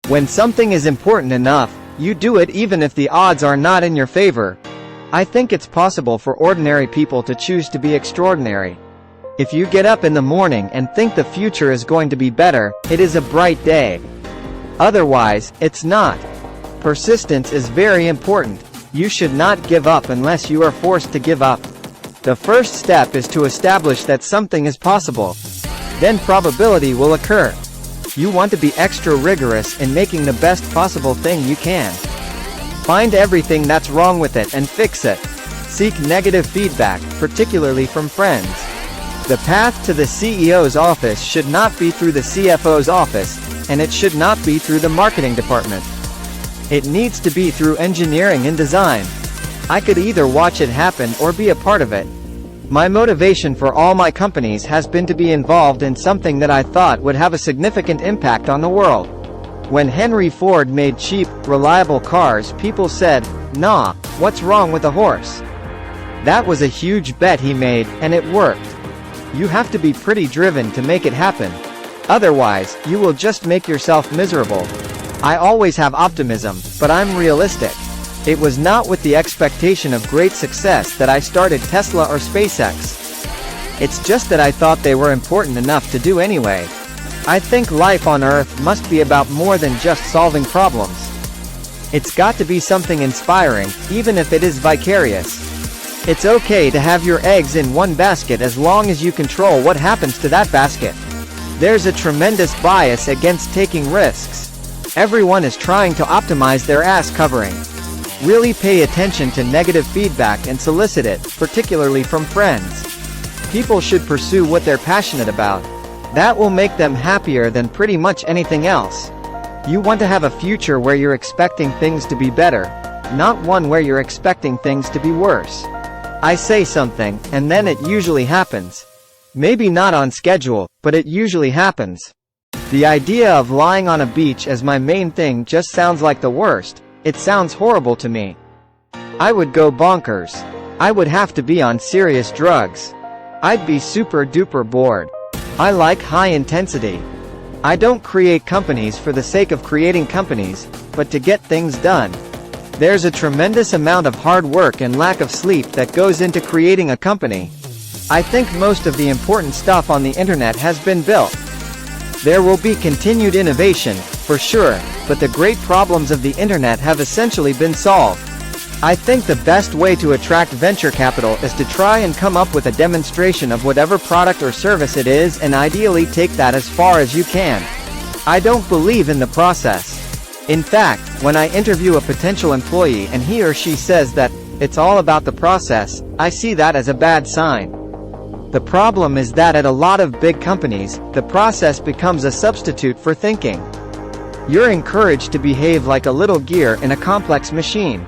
When something is important enough, you do it even if the odds are not in your favor. I think it's possible for ordinary people to choose to be extraordinary. If you get up in the morning and think the future is going to be better, it is a bright day. Otherwise, it's not. Persistence is very important. You should not give up unless you are forced to give up. The first step is to establish that something is possible. Then probability will occur. You want to be extra rigorous in making the best possible thing you can. Find everything that's wrong with it and fix it. Seek negative feedback, particularly from friends. The path to the CEO's office should not be through the CFO's office, and it should not be through the marketing department. It needs to be through engineering and design. I could either watch it happen or be a part of it. My motivation for all my companies has been to be involved in something that I thought would have a significant impact on the world. When Henry Ford made cheap, reliable cars, people said, "Nah, what's wrong with a horse?" That was a huge bet he made, and it worked. You have to be pretty driven to make it happen. Otherwise, you will just make yourself miserable. I always have optimism, but I'm realistic. It was not with the expectation of great success that I started Tesla or SpaceX. It's just that I thought they were important enough to do anyway. I think life on Earth must be about more than just solving problems. It's got to be something inspiring, even if it is vicarious. It's okay to have your eggs in one basket as long as you control what happens to that basket. There's a tremendous bias against taking risks. Everyone is trying to optimize their ass covering. Really pay attention to negative feedback and solicit it, particularly from friends. People should pursue what they're passionate about. That will make them happier than pretty much anything else. You want to have a future where you're expecting things to be better, not one where you're expecting things to be worse. I say something, and then it usually happens. Maybe not on schedule, but it usually happens. The idea of lying on a beach as my main thing just sounds like the worst. It sounds horrible to me. I would go bonkers. I would have to be on serious drugs. I'd be super duper bored. I like high intensity. I don't create companies for the sake of creating companies, but to get things done. There's a tremendous amount of hard work and lack of sleep that goes into creating a company. I think most of the important stuff on the internet has been built. There will be continued innovation, for sure, but the great problems of the internet have essentially been solved. I think the best way to attract venture capital is to try and come up with a demonstration of whatever product or service it is and ideally take that as far as you can. I don't believe in the process. In fact, when I interview a potential employee and he or she says that it's all about the process, I see that as a bad sign. The problem is that at a lot of big companies, the process becomes a substitute for thinking. You're encouraged to behave like a little gear in a complex machine.